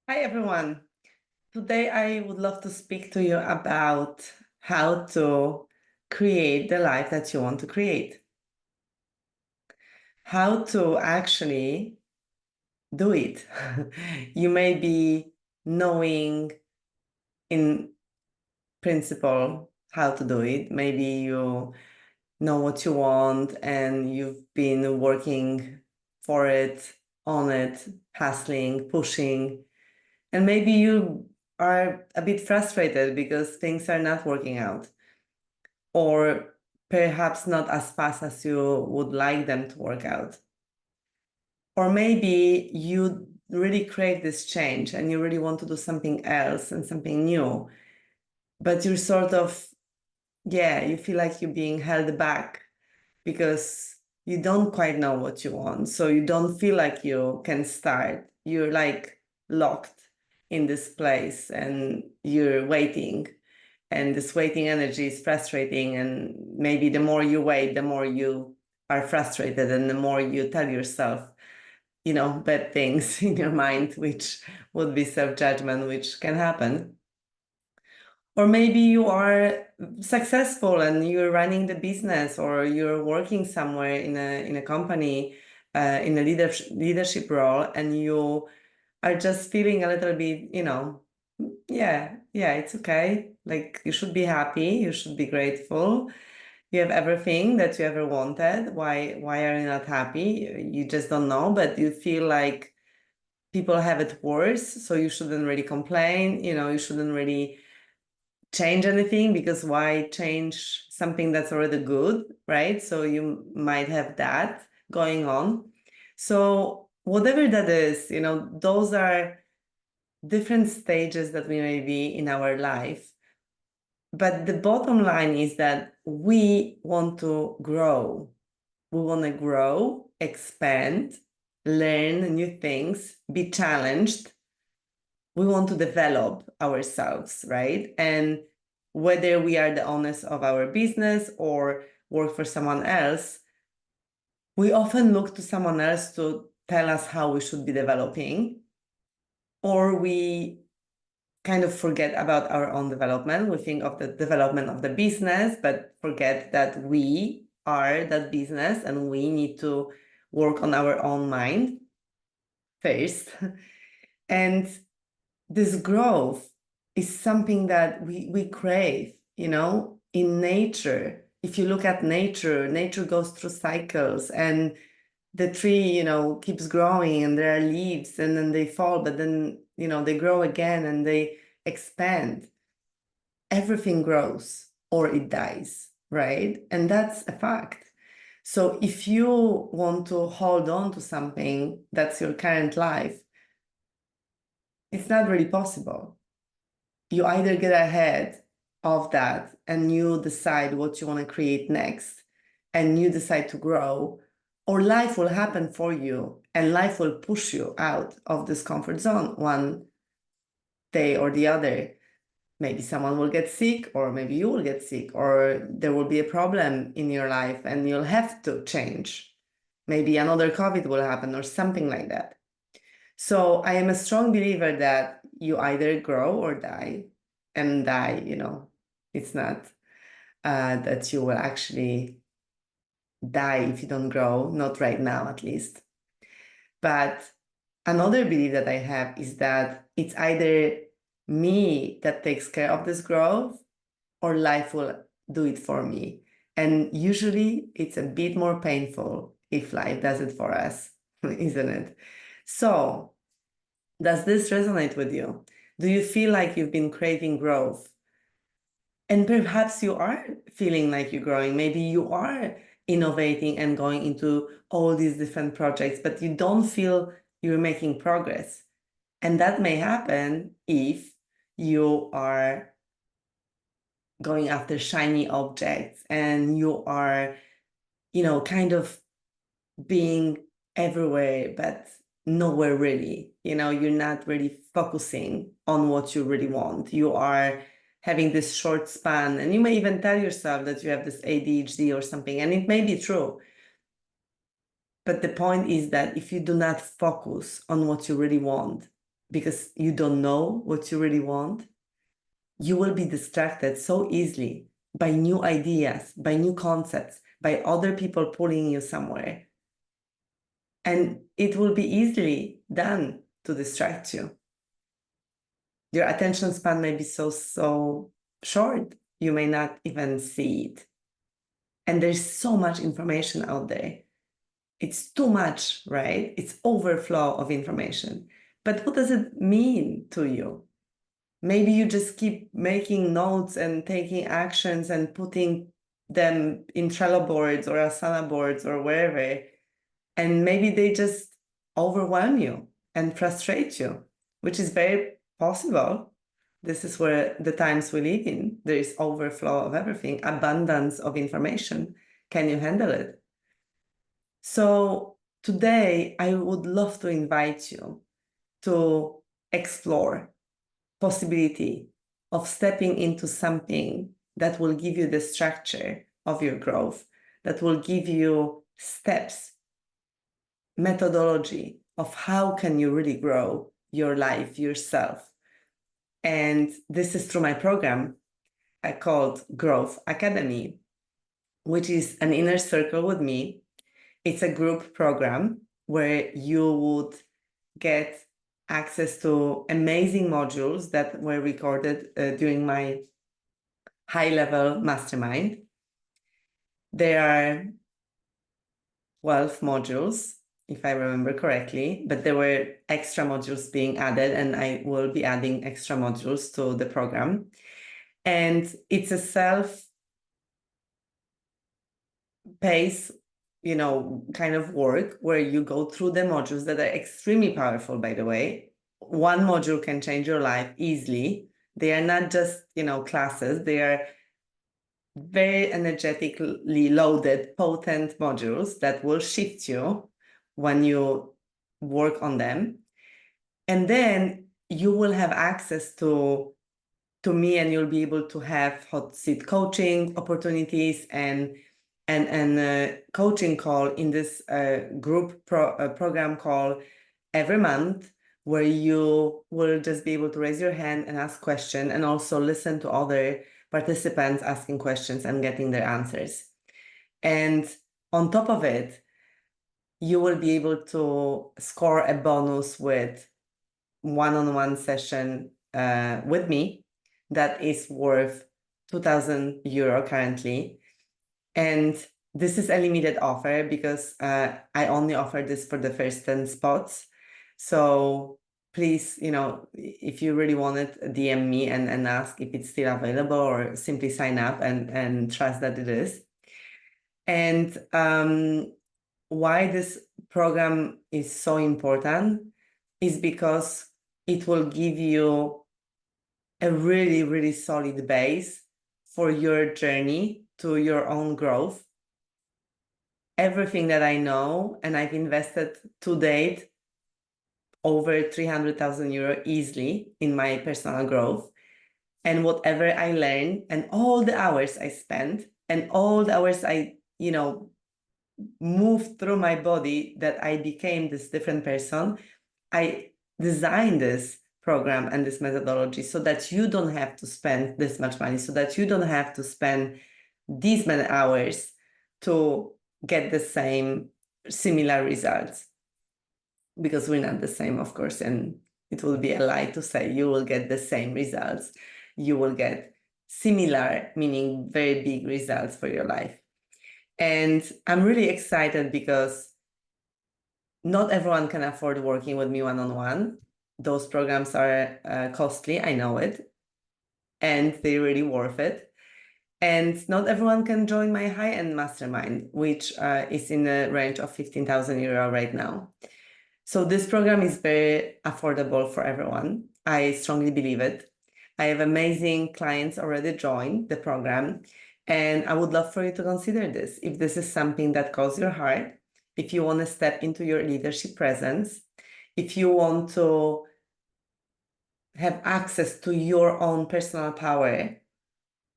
Hi, everyone. Today, I would love to speak to you about how to create the life that you want to create. How to actually do it. You may be knowing in principle how to do it. Maybe you know what you want and you've been working for it, on it, hustling, pushing. And maybe you are a bit frustrated because things are not working out, or perhaps not as fast as you would like them to work out. Or maybe you really crave this change and you really want to do something else and something new, but you're sort of, you feel like you're being held back because you don't quite know what you want. So you don't feel like you can start. You're like locked in this place and you're waiting. And this waiting energy is frustrating. And maybe the more you wait, the more you are frustrated and the more you tell yourself, bad things in your mind, which would be self-judgment, which can happen. Or maybe you are successful and you're running the business, or you're working somewhere in a company, in a leadership role, and you are just feeling a little bit, it's okay. Like, you should be happy, you should be grateful. You have everything that you ever wanted. Why are you not happy? You just don't know, but you feel like people have it worse, so you shouldn't really complain. You shouldn't really change anything, because why change something that's already good, right? So you might have that going on. So whatever that is, those are different stages that we may be in our life. But the bottom line is that we want to grow. We want to grow, expand, learn new things, be challenged. We want to develop ourselves, right? And whether we are the owners of our business or work for someone else, we often look to someone else to tell us how we should be developing, or we kind of forget about our own development. We think of the development of the business, but forget that we are that business and we need to work on our own mind first. And this growth is something that we crave, in nature. If you look at nature goes through cycles, and the tree, keeps growing, and there are leaves, and then they fall, but then, they grow again and they expand. Everything grows or it dies, right? And that's a fact. So if you want to hold on to something that's your current life, it's not really possible. You either get ahead of that and you decide what you want to create next and you decide to grow, or life will happen for you and life will push you out of this comfort zone one day or the other. Maybe someone will get sick, or maybe you will get sick, or there will be a problem in your life and you'll have to change. Maybe another COVID will happen or something like that. So I am a strong believer that you either grow or die. And die, it's not that you will actually die if you don't grow, not right now at least. But another belief that I have is that it's either me that takes care of this growth, or life will do it for me. And usually it's a bit more painful if life does it for us, isn't it? So, does this resonate with you? Do you feel like you've been craving growth? And perhaps you are feeling like you're growing. Maybe you are innovating and going into all these different projects, but you don't feel you're making progress. And that may happen if you are going after shiny objects and you are, kind of being everywhere, but nowhere really. You're not really focusing on what you really want. You are having this short span, and you may even tell yourself that you have this ADHD or something, and it may be true. But the point is that if you do not focus on what you really want, because you don't know what you really want, you will be distracted so easily by new ideas, by new concepts, by other people pulling you somewhere. And it will be easily done to distract you. Your attention span may be so short, you may not even see it. And there's so much information out there. It's too much, right? It's overflow of information. But what does it mean to you? Maybe you just keep making notes and taking actions and putting them in Trello boards or Asana boards or wherever. And maybe they just overwhelm you and frustrate you, which is very possible. This is where the times we live in. There is overflow of everything, abundance of information. Can you handle it? So today, I would love to invite you to explore possibility of stepping into something that will give you the structure of your growth, that will give you steps, methodology of how can you really grow your life yourself. And this is through my program called Growth Academy, which is an inner circle with me. It's a group program where you would get access to amazing modules that were recorded during my high-level mastermind. There are 12 modules, if I remember correctly, but there were extra modules being added, and I will be adding extra modules to the program. And it's a self-paced, kind of work where you go through the modules that are extremely powerful, by the way. One module can change your life easily. They are not just, classes. They are very energetically loaded, potent modules that will shift you when you work on them. And then you will have access to me, and you'll be able to have hot seat coaching opportunities and coaching call in this group program call every month, where you will just be able to raise your hand and ask questions, and also listen to other participants asking questions and getting their answers. And on top of it, you will be able to score a bonus with one-on-one session with me that is worth 2,000 euro currently. And this is a limited offer because I only offer this for the first 10 spots. So please, if you really want it, DM me and ask if it's still available, or simply sign up and trust that it is. And why this program is so important is because it will give you a really, really solid base for your journey to your own growth. Everything that I know, and I've invested to date over 300,000 euro easily in my personal growth. And whatever I learned, and all the hours I spent, and all the hours I, moved through my body, that I became this different person, I designed this program and this methodology so that you don't have to spend this much money, so that you don't have to spend these many hours to get the similar results, because we're not the same, of course, and it will be a lie to say you will get the same results. You will get similar, meaning very big results for your life. And I'm really excited because not everyone can afford working with me one-on-one. Those programs are costly, I know it, and they're really worth it. And not everyone can join my high-end mastermind, which is in the range of 15,000 euro right now. So this program is very affordable for everyone. I strongly believe it. I have amazing clients already joined the program, and I would love for you to consider this. If this is something that calls your heart, if you want to step into your leadership presence, if you want to have access to your own personal power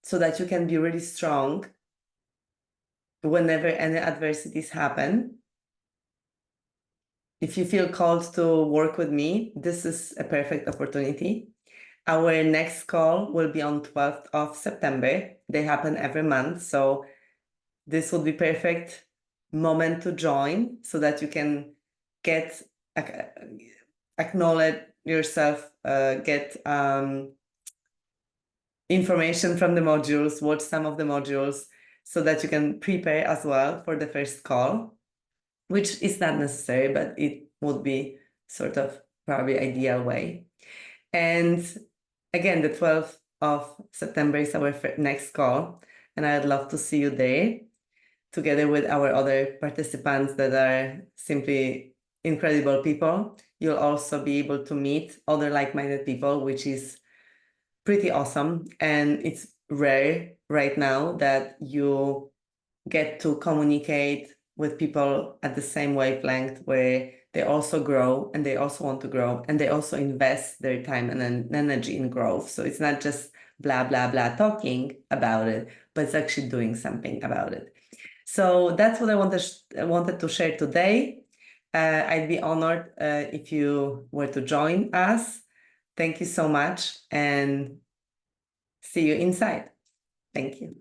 so that you can be really strong whenever any adversities happen, if you feel called to work with me, this is a perfect opportunity. Our next call will be on 12th of September. They happen every month. So this would be perfect moment to join so that you can get acknowledge yourself, get information from the modules, watch some of the modules so that you can prepare as well for the first call, which is not necessary, but it would be sort of probably ideal way. And again, the 12th of September is our next call, and I'd love to see you there together with our other participants that are simply incredible people. You'll also be able to meet other like-minded people, which is pretty awesome. And it's rare right now that you get to communicate with people at the same wavelength where they also grow and they also want to grow and they also invest their time and energy in growth. So it's not just blah, blah, blah talking about it, but it's actually doing something about it. So that's what I wanted to share today. I'd be honored if you were to join us. Thank you so much and see you inside. Thank you.